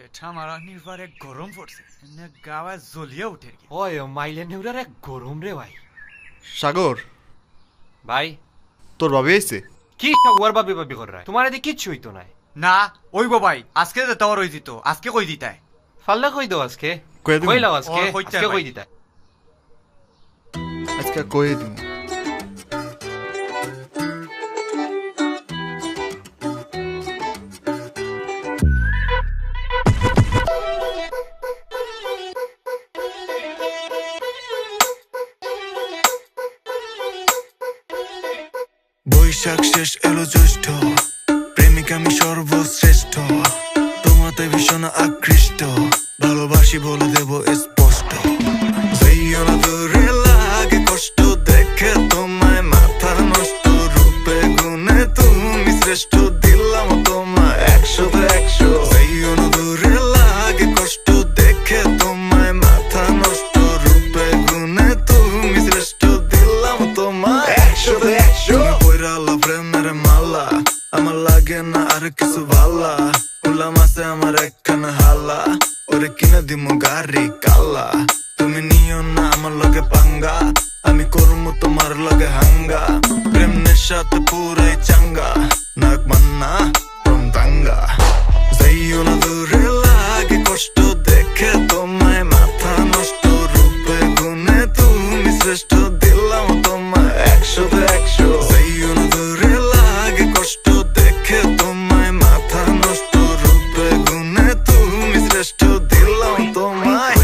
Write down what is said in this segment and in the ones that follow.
এটা মারানির পরে গরম পড়ছে এনে গাওয়া জ্বলিয়ে উঠে কি ওই মাইলে নেউরার এক গরম রে ভাই। সাগর, ভাই তোর ভাবি আইছে? কি ওর ভাবি ভাবি কর রায়, তোমার এদিকে কিচ্ছু হইতো নাই। না ওই গো ভাই আজকে তো তোর হই দিত, আজকে কই দিতাই ফাল্লা কই দাও আজকে, কই দিমু? কইলাও আজকে, ও, কইতে আজকে ভাই। কই দিতা। আজকে কই দিমু। বৈশাখ শেষ এলো জ্যৈষ্ঠ, প্রেমিক আমি সর্বশ্রেষ্ঠ, তোমাতে ভীষণ আকৃষ্ট, ভালোবাসি বলে দেব স্পষ্ট। যাইও না দূরে লাগে কষ্ট, দেখে তোমায় মাথা নষ্ট, রূপে গুণে তুমি শ্রেষ্ঠ, দিলাম তোমায় 100/100। যাইও না দূরে লাগে কষ্ট, দেখে তোমায় মাথা নষ্ট, রূপে গুণে তুমি শ্রেষ্ঠ, দিলাম তোমায় 100/100। পয়রালা প্রেমের মালা, আমার লাগে না আর কিছু ভালা, উলাম আছে আমার একখানা হালা, ওরে কিনে দিমু গাড়ি কালা। তুমি নিও না আমার লগে পাঙ্গা, আমি করমু তোমার লগে হাঙ্গা, প্রেম নেশাতে পুরাই চাঙ্গা, নাক মান্না প্রম দাঙ্গা। যাইও না দূরে লাগে কষ্ট, দেখে তোমায় মাথা নষ্ট, রূপে গুণে তুমি শ্রেষ্ঠ, দিলাম তোমায় 100/100। যাইও না দূরে লাগে কষ্ট, দেখে তোমায় মাথা নষ্ট, রূপে গুণে তুমি শ্রেষ্ঠ, দিলাম তোমায়।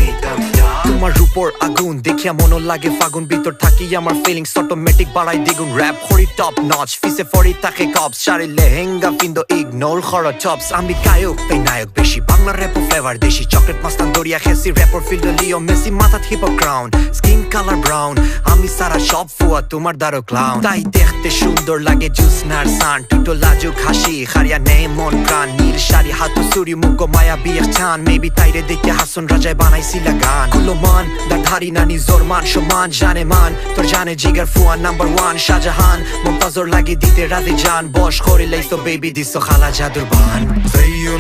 তোমার রূপর আগুন দেখিয়া মন লাগে ফাগুন, ভিতর থাকি আমার ফিলিংস অটোমেটিক বাড়াই দ্বিগুণ, র‍্যাপ করি টপ নচ, ফিসে ফরি থাকে কপস, শাড়ি লেহেঙ্গা পিন্দো ইগনোর খরা টপস। আমি গায়ক তাই নায়ক বেশি, বাংলা র্যাপ ফ্লেভার দেশি, চকলেট মাস্তান দরিয়া খেসি, র্যাপর ফিল্ড লিও মেসি, মাথাত hip hop crown, skin colour brown, আমি সারা সব ফুয়া তোমার দ্বারো ক্লাউন। তাই দেখতে সুন্দর লাগে জুসনার সান, টুটো লাজুক হাসি, হারিয়া নেই মন প্রাণ, নীল শাড়ি হাতু সুরি মুখ মায়া বিয়ের ছান, মেবি তাইরে দেখে হাসন রাজায় বানাইছিলা গান। কুলো মান দাধারি নানি জোর মান সমান, জানে মান তোর জানে জিগার ফুয়ান, নাম্বার 1 শাহজাহান, মমতাজর লাগে দিতে রাধে জান, বস করে লাইছো বেবি দিছো খালা জাদুর বান। যাইও